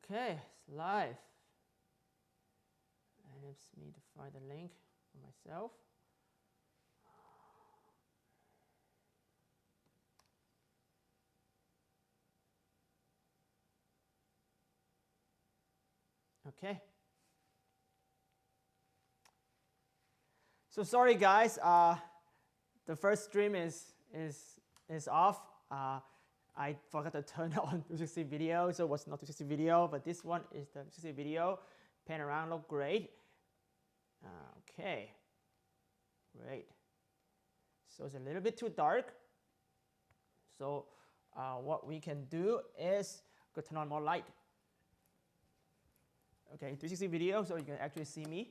Okay, it's live. And it's me to find the link for myself. Okay. So sorry guys, the first stream is off. I forgot to turn on 360 video, so it was not 360 video, but this one is the 360 video. Pan around, look great. Okay, great. So it's a little bit too dark. So what we can do is go turn on more light. Okay, 360 video, so you can actually see me.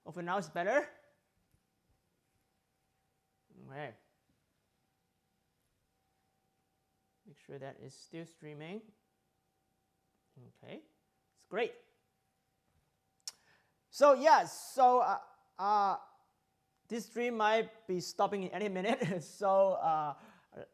Hopefully now it's better. Okay. Make sure that is still streaming. Okay, it's great. So yeah, this stream might be stopping in any minute. So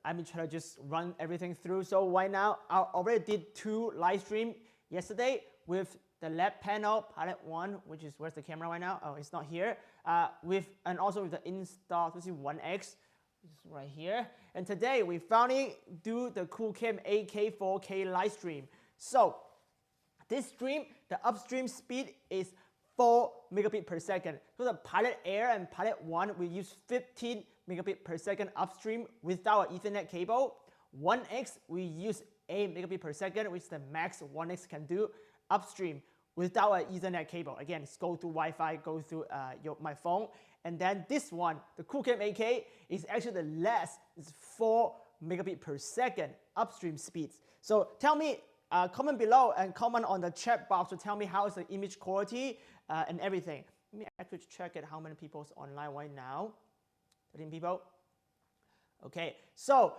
I'm trying to just run everything through. So right now, I already did 2 live streams yesterday with the lab panel, pilot 1, which is, where's the camera right now? Oh, it's not here. And also with the install 1X, which is right here. And today we finally do the Qoocam 8K 4K live stream. So this stream, the upstream speed is 4 megabit per second. So the pilot Air and pilot 1, we use 15 megabit per second upstream without an Ethernet cable. 1X, we use 8 megabit per second, which is the max 1X can do upstream without an Ethernet cable. Again, it's go through Wi-Fi, go through my phone. And then this one, the Qoocam 8K, is actually the less. It's 4 megabit per second upstream speeds. So tell me, comment below and comment on the chat box to tell me how is the image quality and everything. Let me actually check it how many people is online right now. 13 people. Okay, so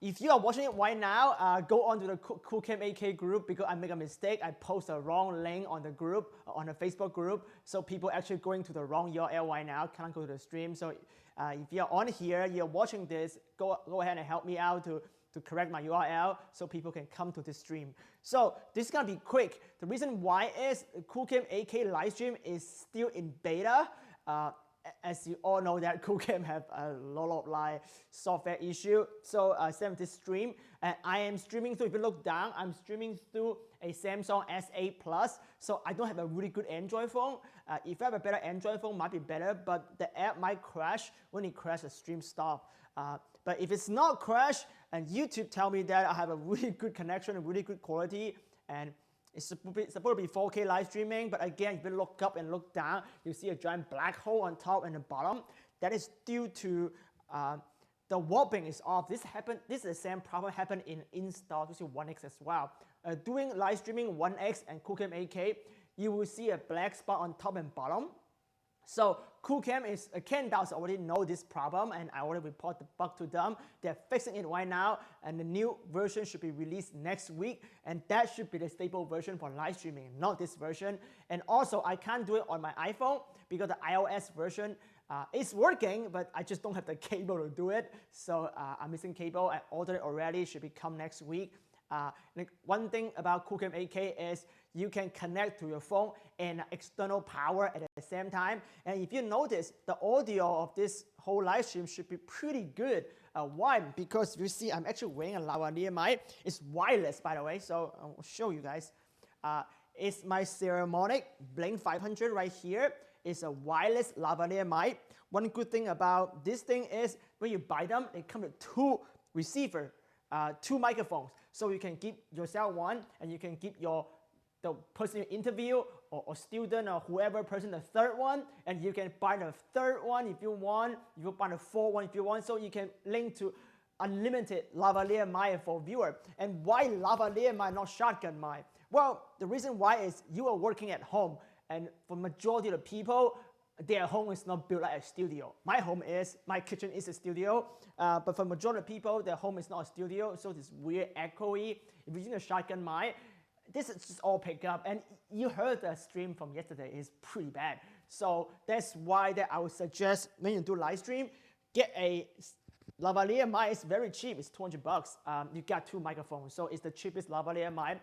if you are watching it right now, go on to the Qoocam 8K group because I make a mistake. I post the wrong link on the group, on the Facebook group. So people actually going to the wrong URL right now, can't go to the stream. So if you're on here, you're watching this, go ahead and help me out to correct my URL so people can come to the stream. So this is gonna be quick. The reason why is Qoocam 8K live stream is still in beta. As you all know that Qoocam have a lot of like software issue. So same this stream, and I am streaming through, if you look down, I'm streaming through a Samsung S8 Plus. So I don't have a really good Android phone. If I have a better Android phone, might be better, but the app might crash. When it crashes, the stream stop. But if it's not crash, and YouTube tell me that I have a really good connection and really good quality, and it's supposed to be 4K live streaming, but again, if you look up and look down, you see a giant black hole on top and the bottom. That is due to the warping is off. This is the same problem happened in install 1X as well. Doing live streaming 1X and Qoocam 8K, you will see a black spot on top and bottom. So Qoocam is, Ken does already know this problem, and I already report the bug to them. They're fixing it right now, and the new version should be released next week, and that should be the stable version for live streaming, not this version. And also, I can't do it on my iPhone because the iOS version is working, but I just don't have the cable to do it. So I'm missing cable. I ordered it already, should be come next week. One thing about Qoocam 8K is you can connect to your phone and external power at the same time. And if you notice, the audio of this whole live stream should be pretty good. Why? Because you see, I'm actually wearing a lavalier mic. It's wireless, by the way, so I'll show you guys. It's my Ceremonic Blink 500 right here. It's a wireless lavalier mic. One good thing about this thing is when you buy them, they come with 2 receivers, 2 microphones. So you can give yourself one, and you can give the person you interview or student or whoever person the 3rd one, and you can buy the 3rd one if you want. You can buy the 4th one if you want. So you can link to unlimited lavalier mic for viewer. And why lavalier mic, not shotgun mic? Well, the reason why is you are working at home, and for majority of the people, their home is not built like a studio. My kitchen is a studio, but for majority of people, their home is not a studio, so it's weird, echoey. If you're using a shotgun mic, this is just all picked up, and you heard the stream from yesterday is pretty bad. So that's why that I would suggest when you do live stream, get a lavalier mic. It's very cheap, it's 200 bucks. You got 2 microphones, so it's the cheapest lavalier mic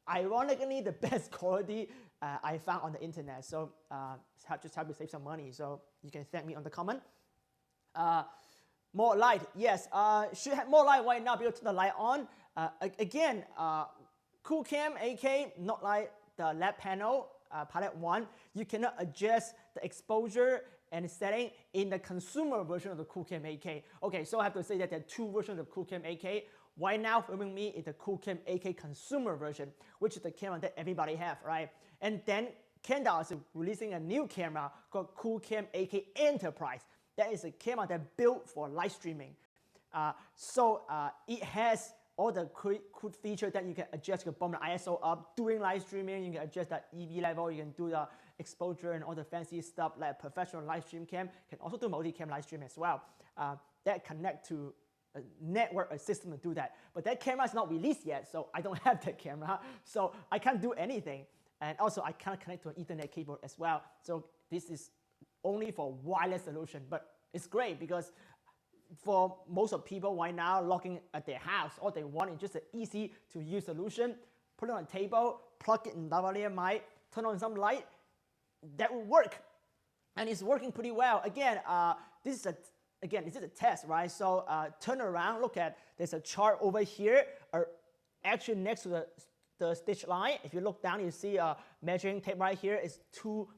ironically the best quality I found on the internet. So just help to save some money. So you can thank me on the comment. More light, yes. Should have more light right now because turn the light on. Again, Qoocam AK, not like the lab panel, palette 1. You cannot adjust the exposure and setting in the consumer version of the Qoocam AK. Okay, so I have to say that there are two versions of Qoocam AK. Right now, filming me is the Qoocam AK consumer version, which is the camera that everybody have, right? And then Kendall is releasing a new camera called Qoocam AK Enterprise. That is a camera that's built for live streaming. It has all the cool features that you can adjust. You can bump the ISO up during live streaming. You can adjust the EV level. You can do the exposure and all the fancy stuff like a professional live stream cam. You can also do multi-cam live stream as well. That connect to a network, a system to do that. But that camera is not released yet, so I don't have that camera. So I can't do anything. And also I can't connect to an Ethernet cable as well. So this is only for wireless solution, but it's great because for most of people right now logging at their house, all they want is just an easy to use solution. Put it on a table, plug it in lavalier mic, turn on some light, that will work. And it's working pretty well. Again, this is a test, right? So turn around, look at, there's a chart over here, actually next to the stitch line. If you look down, you see a measuring tape right here is 2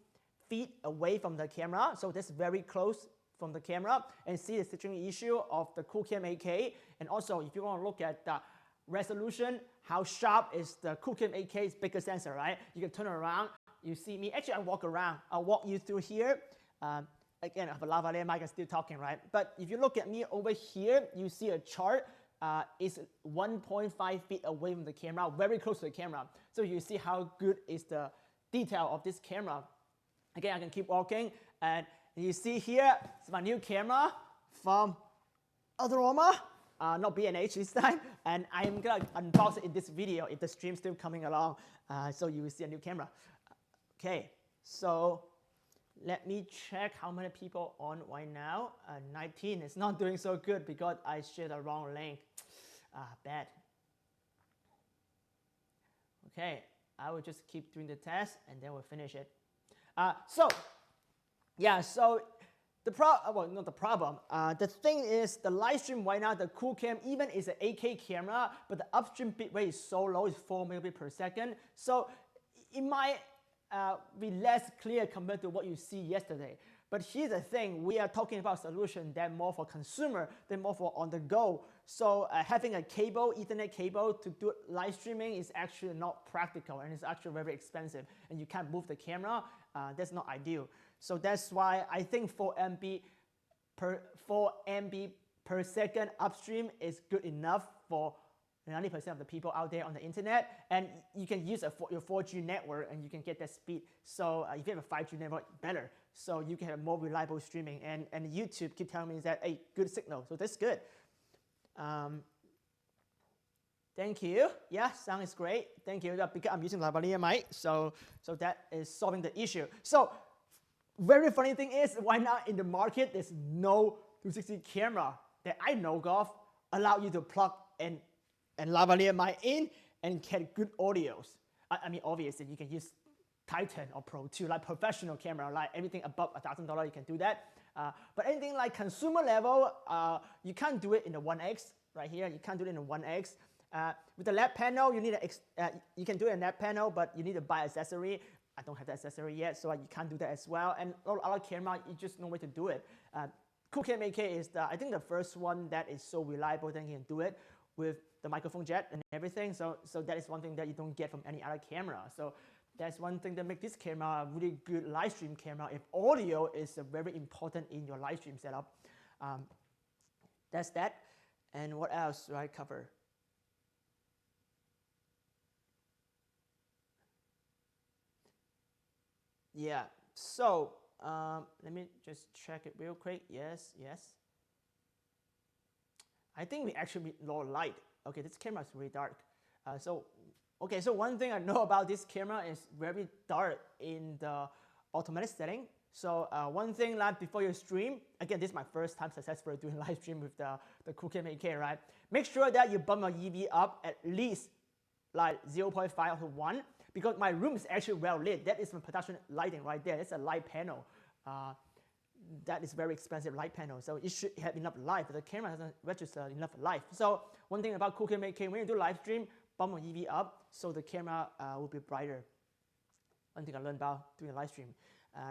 feet away from the camera. So that's very close from the camera, and see the stitching issue of the Qoocam AK. And also, if you want to look at the resolution, how sharp is the Qoocam AK's bigger sensor, right? You can turn around, you see me. Actually, I walk around. I'll walk you through here. Again, I have a lavalier mic, I'm still talking, right? But if you look at me over here, you see a chart. It's 1.5 feet away from the camera, very close to the camera. So you see how good is the detail of this camera. Again, I can keep walking, and you see here, it's my new camera from Adorama, not B&H this time, and I'm gonna unbox it in this video if the stream's still coming along, so you will see a new camera. Okay, so let me check how many people on right now. 19. It's not doing so good because I shared the wrong link. Bad. Okay, I will just keep doing the test and then we'll finish it. So the thing is, the live stream right now, the Qoocam even is an 8K camera, but the upstream bitrate is so low, it's 4 megabits per second. So it might be less clear compared to what you see yesterday. But here's the thing, we are talking about a solution that more for consumer, than more for on the go. So having a cable, Ethernet cable to do live streaming is actually not practical, and it's actually very expensive, and you can't move the camera. That's not ideal. So that's why I think 4 MB per second upstream is good enough for 90% of the people out there on the internet, and you can use your 4G network and you can get that speed. So if you have a 5G network, better. So you can have more reliable streaming, and YouTube keep telling me that, hey, good signal, so that's good. Thank you. Yeah, sound is great. Thank you. Because I'm using lavalier mic, so that is solving the issue. So very funny thing is, right now in the market, there's no 360 camera that I know of allow you to plug and lavalier mic in and get good audios. I mean, obviously you can use Titan or Pro 2, like professional camera, like everything above $1,000, you can do that. But anything like consumer level, you can't do it in the 1X right here. You can't do it in the 1X. With the lab panel, you need you can do it in lab panel, but you need to buy accessory. I don't have the accessory yet, so you can't do that as well. And all other camera, you just no way to do it. Qoocam AK is I think the first one that is so reliable that you can do it with the microphone jack and everything. So that is one thing that you don't get from any other camera. So that's one thing that makes this camera a really good live stream camera if audio is very important in your live stream setup. That's that. And what else do I cover? Yeah, so let me just check it real quick. Yes. I think we actually need low light. Okay, this camera is really dark. So one thing I know about this camera is very dark in the automatic setting. So one thing like before you stream, again, this is my first time successfully doing live stream with the Qoocam AK, right? Make sure that you bump your EV up at least like 0.5 to 1 because my room is actually well lit. That is my production lighting right there. It's a light panel. That is very expensive light panel, so it should have enough light, but the camera doesn't register enough light. So one thing about Qoocam 8K, when you do live stream, bump your EV up so the camera will be brighter. One thing I learned about doing a live stream.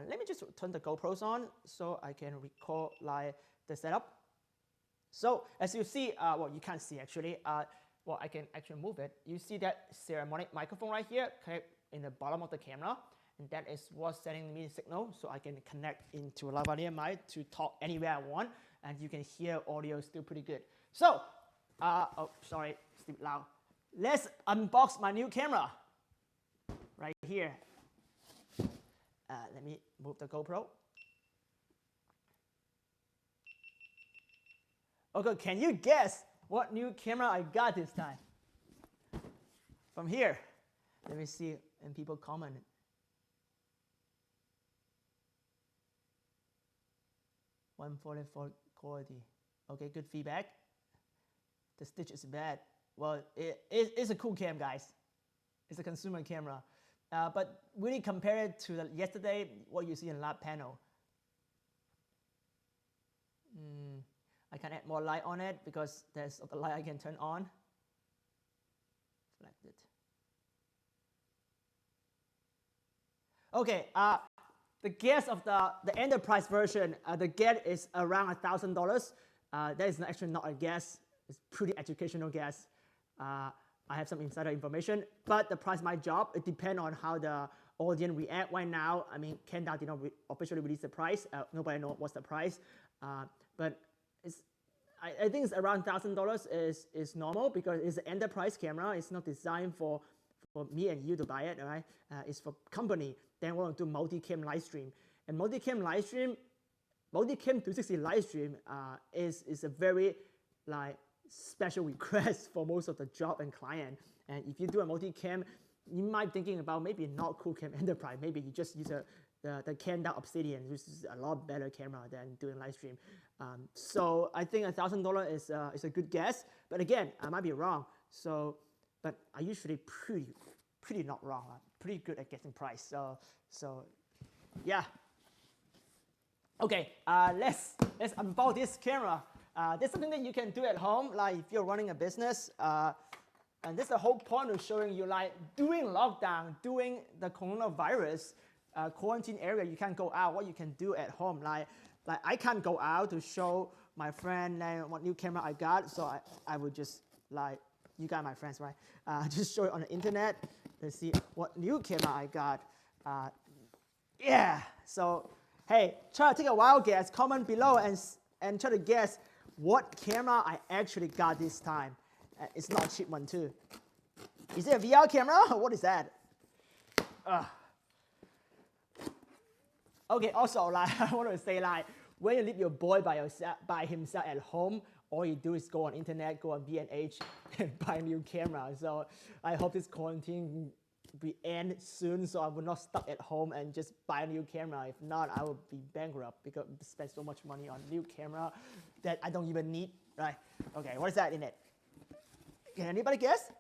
Let me just turn the GoPros on so I can record like the setup. So as you see, well, you can't see actually. Well, I can actually move it. You see that ceramic microphone right here connect in the bottom of the camera, and that is what's sending me the signal, so I can connect into a lavalier mic to talk anywhere I want, and you can hear audio still pretty good. So, oh, sorry, it's too loud. Let's unbox my new camera right here. Let me move the GoPro. Okay, can you guess what new camera I got this time? From here. Let me see, and people comment. $144 quality. Okay, good feedback. The stitch is bad. Well, it's a cool cam, guys. It's a consumer camera. But really compare it to yesterday, what you see in lab panel. I can add more light on it because there's the light I can turn on. Select it. Okay, the gas of the enterprise version, the gas is around $1,000. That is actually not a gas. It's pretty educational gas. I have some insider information, but the price might drop. It depends on how the audience react right now. I mean, Canada did not officially release the price. Nobody knows what's the price. But I think it's around $1,000 is normal because it's an enterprise camera. It's not designed for me and you to buy it, right? It's for company. Then we want to do multi-cam live stream. And multi-cam 360 live stream is a very special request for most of the job and client. And if you do a multi-cam, you might be thinking about maybe not Qoocam Enterprise. Maybe you just use the Canada Obsidian, which is a lot better camera than doing live stream. So I think $1,000 is a good guess. But again, I might be wrong. So, but I usually pretty not wrong. Pretty good at guessing price. So yeah. Okay, let's unbox this camera. There's something that you can do at home, like if you're running a business. And this is the whole point of showing you, like during lockdown, during the coronavirus quarantine area, you can't go out. What you can do at home, like I can't go out to show my friend what new camera I got. So I would just you got my friends, right? Just show it on the internet. Let's see what new camera I got. Yeah. So hey, try to take a wild guess. Comment below and try to guess what camera I actually got this time. It's not a cheap one too. Is it a VR camera? What is that? Okay, also I want to say when you leave your boy by himself at home, all you do is go on internet, go on B&H and buy a new camera. So I hope this quarantine will end soon so I will not stuck at home and just buy a new camera. If not, I will be bankrupt because I spend so much money on new camera that I don't even need, right? Okay, what is that in it? Can anybody guess?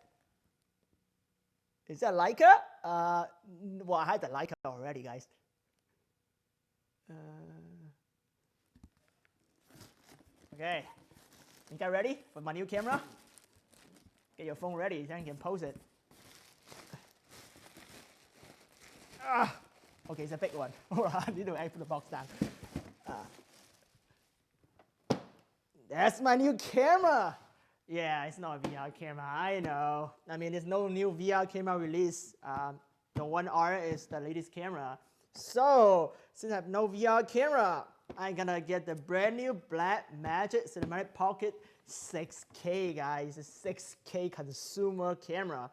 Is that Leica? Well, I had the Leica already, guys. Okay, you guys ready for my new camera? Get your phone ready, then you can pose it. Okay, it's a big one. I need to put the box down. That's my new camera. Yeah, it's not a VR camera, I know. I mean, there's no new VR camera release. The 1R is the latest camera. So, since I have no VR camera, I'm gonna get the brand new Blackmagic Cinematic Pocket 6K, guys. It's a 6K consumer camera.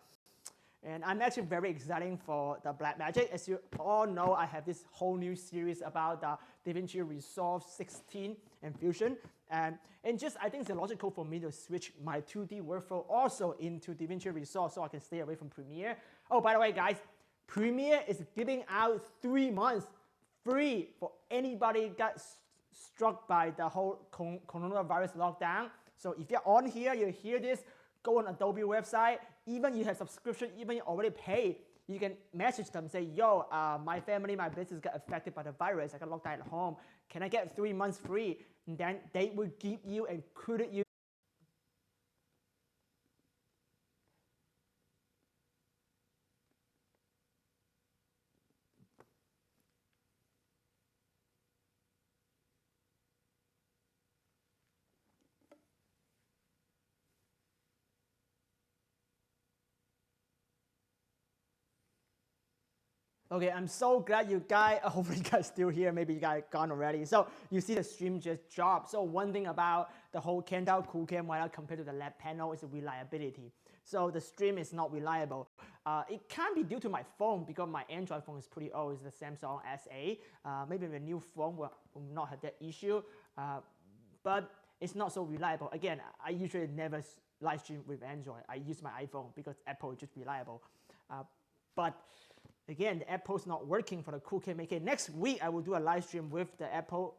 And I'm actually very excited for the Blackmagic. As you all know, I have this whole new series about the DaVinci Resolve 16 and Fusion. And just, I think it's logical for me to switch my 2D workflow also into DaVinci Resolve so I can stay away from Premiere. Oh, by the way, guys, Premiere is giving out 3 months free for anybody got struck by the whole coronavirus lockdown. So if you're on here, you hear this, go on Adobe website, even you have subscription, even you already paid, you can message them, say, yo, my family, my business got affected by the virus. I got locked down at home. Can I get 3 months free? And then they will give you and credit you. Okay, I'm so glad you guys, hopefully you guys still here, maybe you guys gone already. So you see the stream just dropped. So one thing about the whole Cantel Qoocam right now compared to the lab panel is the reliability. So the stream is not reliable. It can be due to my phone because my Android phone is pretty old. It's the Samsung SA. Maybe the new phone will not have that issue, but it's not so reliable. Again, I usually never live stream with Android. I use my iPhone because Apple is just reliable. But again, the Apple's not working for the Qoocam. Okay, next week I will do a live stream with the Apple,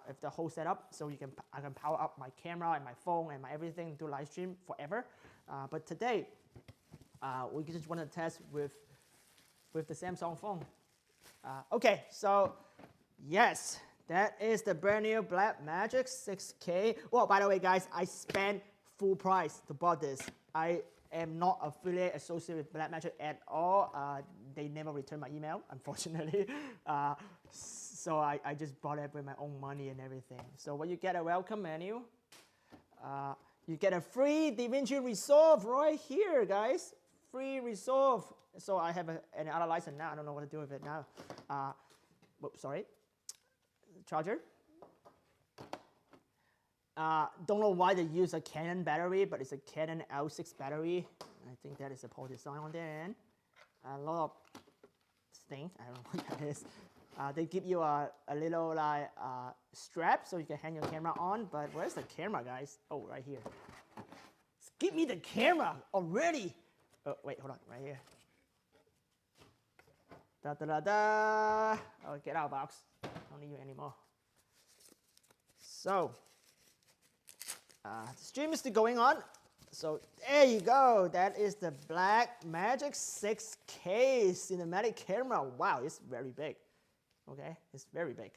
with the whole setup, so I can power up my camera and my phone and my everything, do live stream forever. But today, we just want to test with the Samsung phone. Okay, so yes, that is the brand new Blackmagic 6K. Well, by the way, guys, I spent full price to buy this. I am not affiliate associated with Blackmagic at all. They never returned my email, unfortunately. So I just bought it with my own money and everything. So when you get a welcome menu, you get a free DaVinci Resolve right here, guys. Free Resolve. So I have another license now. I don't know what to do with it now. Whoops, sorry. Charger. Don't know why they use a Canon battery, but it's a Canon L6 battery. I think that is a poor design on there. And a lot of things. I don't know what that is. They give you a little like strap so you can hang your camera on. But where's the camera, guys? Oh, right here. Give me the camera already. Oh, wait, hold on, right here. Da da da da. Oh, get out, box. Don't need you anymore. So. The stream is still going on. So there you go. That is the Blackmagic 6K cinematic camera. Wow, it's very big. Okay, it's very big.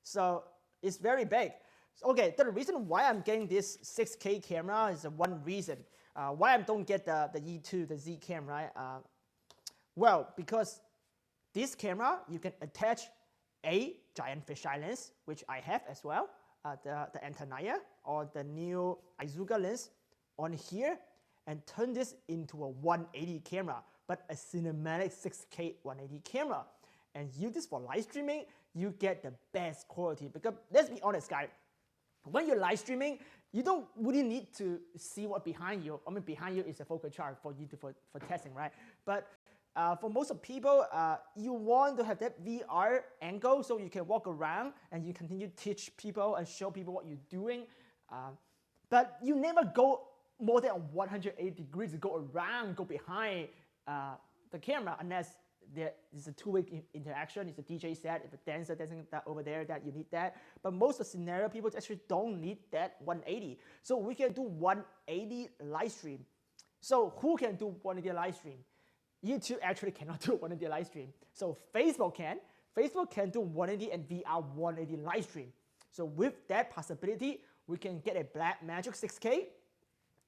So it's very big. Okay, the reason why I'm getting this 6K camera is one reason. Why I don't get the E2, the Z cam, right? Well, because this camera, you can attach a giant fisheye lens, which I have as well. The Antanaya or the new Izuga lens on here and turn this into a 180 camera, but a cinematic 6K 180 camera. And use this for live streaming, you get the best quality. Because let's be honest, guys, when you're live streaming, you don't really need to see what behind you. I mean, behind you is a focal chart for you for testing, right? But for most of people, you want to have that VR angle so you can walk around and you continue to teach people and show people what you're doing. But you never go more than 180 degrees to go around, go behind the camera unless there is a two-way interaction. It's a DJ set, if a dancer dancing that over there, that you need that. But most of the scenario people actually don't need that 180. So we can do 180 live stream. So who can do 180 live stream? YouTube actually cannot do 180 live stream. So Facebook can. Facebook can do 180 and VR 180 live stream. So with that possibility, we can get a Blackmagic 6K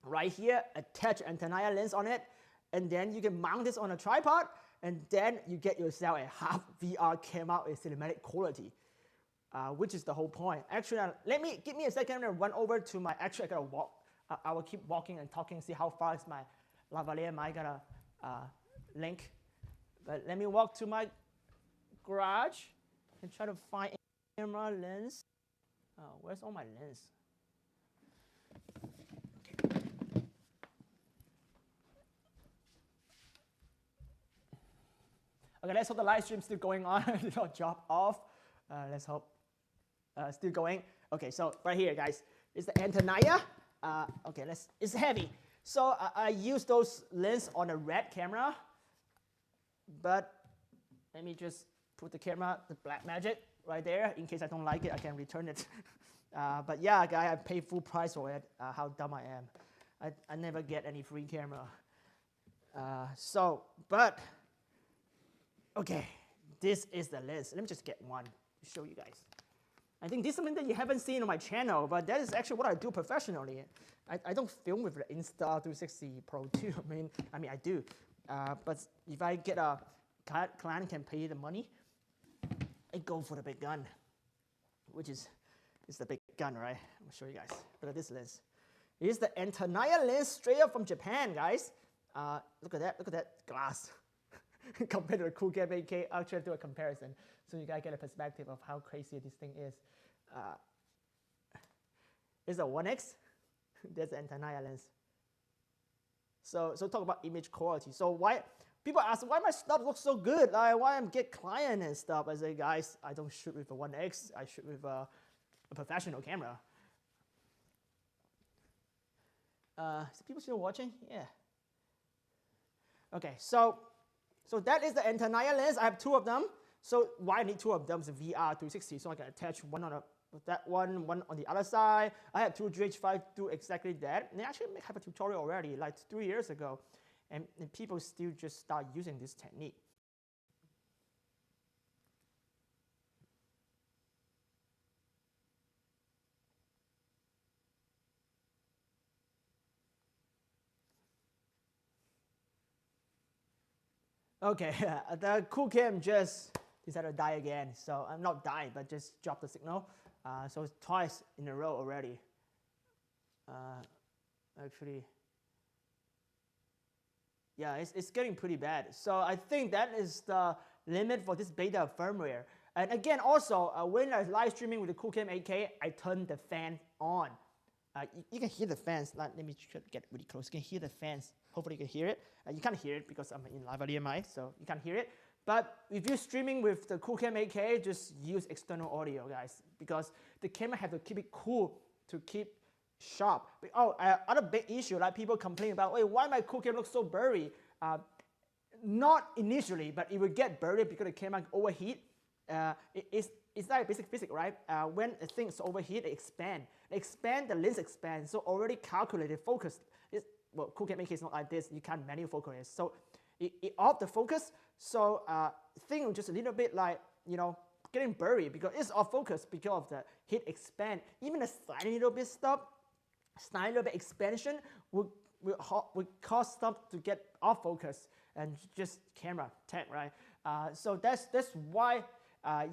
right here, attach an Antanaya lens on it, and then you can mount this on a tripod, and then you get yourself a half VR camera with cinematic quality, which is the whole point. Actually, give me a second to run over to my, actually I gotta walk. I will keep walking and talking, see how far is my lavalier I gotta link. But let me walk to my garage and try to find a camera lens. Oh, where's all my lens? Okay, let's hope the live stream's still going on. Did not drop off. Let's hope still going. Okay, so right here, guys, is the Antanaya. Okay, it's heavy. So I use those lens on a red camera, but let me just put the camera, the Blackmagic, right there. In case I don't like it, I can return it. But yeah, guys, I paid full price for it. How dumb I am. I never get any free camera. But okay, this is the list. Let me just get one to show you guys. I think this is something that you haven't seen on my channel, but that is actually what I do professionally. I don't film with the Insta360 Pro 2. I mean I do, but if I get a client can pay the money, I go for the big gun, which is the big gun, right? I'll show you guys. Look at this lens. It is the Antanaya lens straight up from Japan, guys. Look at that glass. Compared to the Qoocam 8K, I'll try to do a comparison so you guys get a perspective of how crazy this thing is. It's a 1X. There's the Antanaya lens. So talk about image quality. So why people ask why my stuff looks so good? Like why I'm get client and stuff. I say, guys, I don't shoot with a 1X. I shoot with a professional camera. Is people still watching? Yeah. Okay, so that is the Antanaya lens. I have two of them. So why I need two of them is VR 360. So I can attach one on that one on the other side. I have two GH5 do exactly that. And they actually have a tutorial already, like 3 years ago. And people still just start using this technique. Okay, the Qoocam just decided to die again. So I'm not dying, but just dropped the signal. So it's twice in a row already. Actually, yeah, it's getting pretty bad. So I think that is the limit for this beta firmware. And again, also, when I live streaming with the Qoocam 8K, I turn the fan on. You can hear the fans. Let me get really close. You can hear the fans. Hopefully you can hear it. You can't hear it because I'm in live HDMI, so you can't hear it. But if you're streaming with the Qoocam 8K, just use external audio, guys, because the camera has to keep it cool to keep sharp. Other big issue, like people complain about, wait, why my Qoocam looks so blurry? Not initially, but it will get blurry because the camera overheat. It's like basic physics, right? When a thing is overheat, it expands. The lens expands. So already calculated focus. Well, Qoocam 8K is not like this. You can't manually focus it. So it off the focus. So thing just a little bit like, getting blurry because it's off focus because of the heat expand. Even a tiny little bit expansion will cause stuff to get off focus and just camera tech, right? So that's why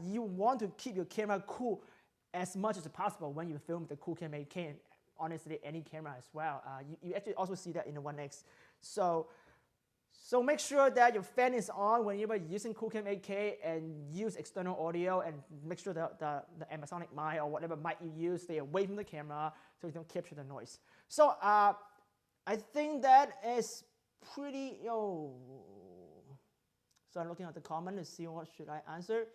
you want to keep your camera cool as much as possible when you film the Qoocam 8K, and honestly any camera as well. You actually also see that in the 1X. So make sure that your fan is on when you're using Qoocam 8K and use external audio, and make sure the Amazonic mic or whatever mic you use, stay away from the camera so you don't capture the noise. So I think that is pretty, So I'm looking at the comment to see what should I answer.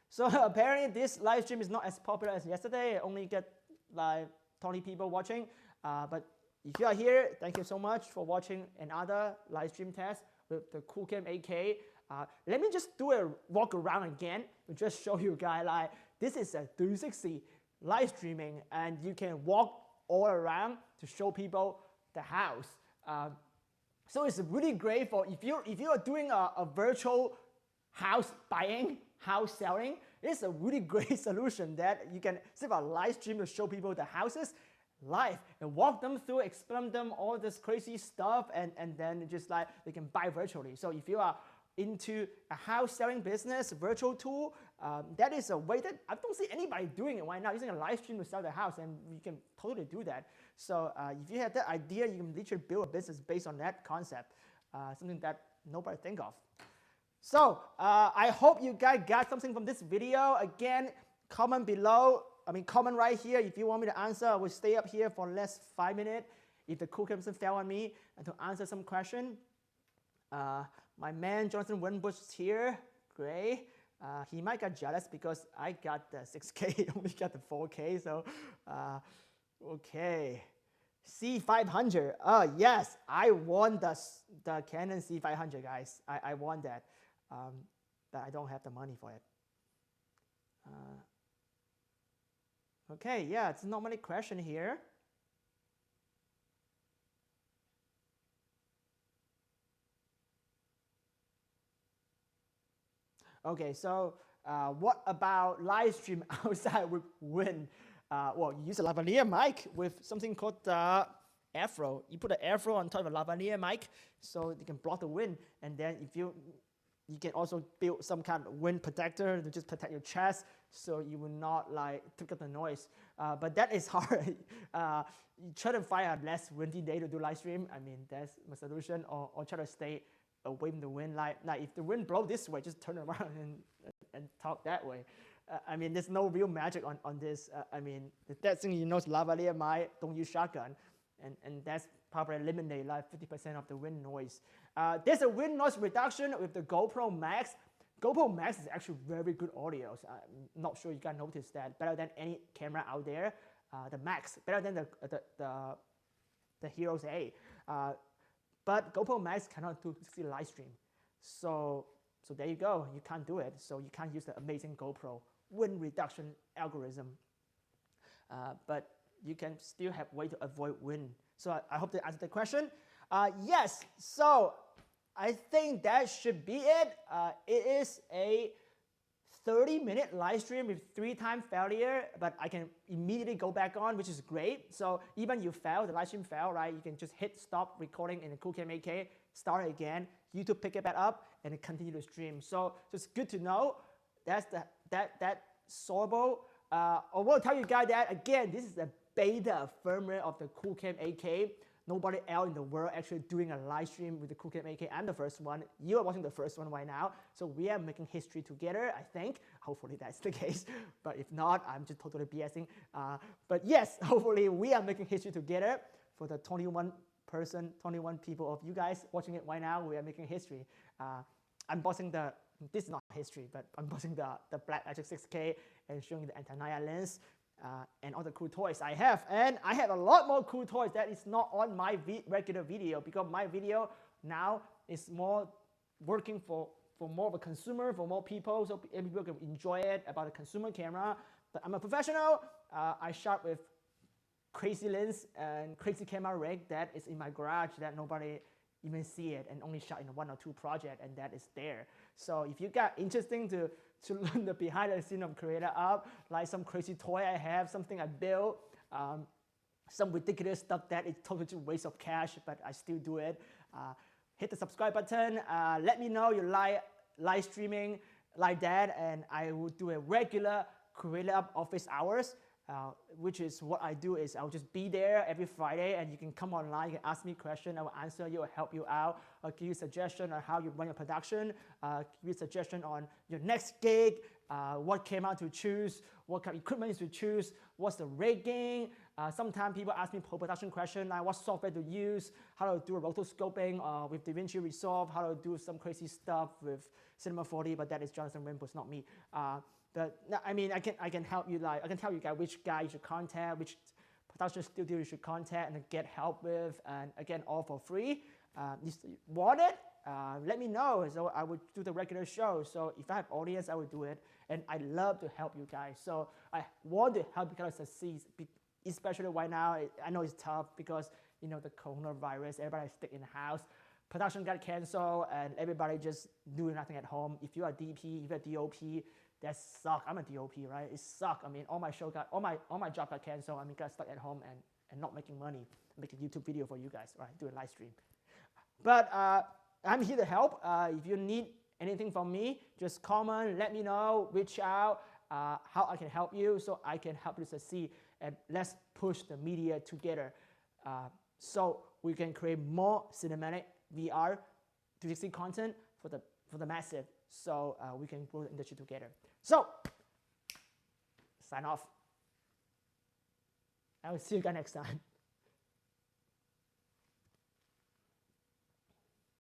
So apparently this live stream is not as popular as yesterday. I only get like 20 people watching. But if you are here, thank you so much for watching another live stream test with the Qoocam 8K. Let me just do a walk around again to just show you guys like this is a 360 live streaming, and you can walk all around to show people the house. So it's really great for if you are doing a virtual house buying, house selling. It's a really great solution that you can set up a live stream to show people the houses live and walk them through, explain them all this crazy stuff, and then just like they can buy virtually. So if you are into a house selling business, virtual tool, that is a way that I don't see anybody doing it right now, using a live stream to sell the house, and you can totally do that. So if you have that idea, you can literally build a business based on that concept, something that nobody think of. So I hope you guys got something from this video. Again, comment below. Comment right here if you want me to answer. I will stay up here for less 5 minutes if the Qoocam doesn't fail on me and to answer some question. My man Jonathan Winbush is here. Great. He might get jealous because I got the 6K, only got the 4K. So, okay. C500. Yes, I won the Canon C500, guys. I won that. But I don't have the money for it. Okay, yeah, it's not many questions here. Okay, so what about live stream outside with wind? Well, you use a lavalier mic with something called the airflow. You put an airflow on top of a lavalier mic so you can block the wind. And then if you can also build some kind of wind protector to just protect your chest so you will not like pick up the noise. But that is hard. You try to find a less windy day to do live stream. I mean, that's my solution. Or try to stay away from the wind. Like if the wind blows this way, just turn around and talk that way. I mean, there's no real magic on this. I mean, that thing you know is lavalier mic, don't use shotgun. And that's probably eliminate like 50% of the wind noise. There's a wind noise reduction with the GoPro Max. GoPro Max is actually very good audio. So I'm not sure you guys noticed that. Better than any camera out there. The Max, better than the Heroes A. But GoPro Max cannot do live stream. So there you go. You can't do it. So you can't use the amazing GoPro wind reduction algorithm. But you can still have way to avoid wind. So I hope that answered the question. Yes, so I think that should be it. It is a 30-minute live stream with 3-time failure, but I can immediately go back on, which is great. So even you fail, the live stream fail, right? You can just hit stop recording in the Qoocam 8K, start it again, YouTube pick it back up, and then continue to stream. So it's good to know. That's that solvable. I will tell you guys that again, this is the beta firmware of the Qoocam 8K. Nobody else in the world actually doing a live stream with the Qoocam 8K. I'm the first one. You are watching the first one right now. So we are making history together, I think. Hopefully that's the case. But if not, I'm just totally BSing. But yes, hopefully we are making history together. For the 21 people of you guys watching it right now, we are making history. Unboxing this is not history, but unboxing the Blackmagic 6K and showing the anti-Naya lens. And all the cool toys I have. And I have a lot more cool toys that is not on my regular video, because my video now is more working for more of a consumer, for more people, so people can enjoy it about a consumer camera. But I'm a professional. I shot with crazy lens and crazy camera rig that is in my garage that nobody even see it, and only shot in 1 or 2 projects, and that is there. So if you got interesting to learn the behind the scene of Creator Up, like some crazy toy I have, something I built, some ridiculous stuff that is totally waste of cash, but I still do it. Hit the subscribe button. Let me know you like live streaming like that, and I will do a regular Creator Up office hours. Which is what I do is I'll just be there every Friday, and you can come online, you can ask me questions, I will answer you, I'll help you out, I'll give you suggestion on how you run your production, give you suggestion on your next gig, what camera to choose, what kind of equipment to choose, what's the rigging. Sometimes people ask me post-production questions like what software to use, how to do a rotoscoping with DaVinci Resolve, how to do some crazy stuff with Cinema 4D, but that is Jonathan Rainbow, not me. But I mean, I can help you. Like I can tell you guys which guy you should contact, which production studio you should contact and get help with. And again, all for free. If you want it, let me know. So I would do the regular show. So if I have audience, I will do it. And I love to help you guys. So I want to help you guys succeed, especially right now. I know it's tough because you know the coronavirus. Everybody stick in the house. Production got canceled, and everybody just doing nothing at home. If you are DP, if you're DOP. That suck. I'm a DOP, right? It suck. I mean, all my job got canceled. I mean, got stuck at home and not making money. Make a YouTube video for you guys, right? Do a live stream. But I'm here to help. If you need anything from me, just comment, let me know, reach out, how I can help you, so I can help you succeed. And let's push the media together, so we can create more cinematic VR 360 content for the massive. So we can grow the industry together. So, sign off. I will see you guys next time.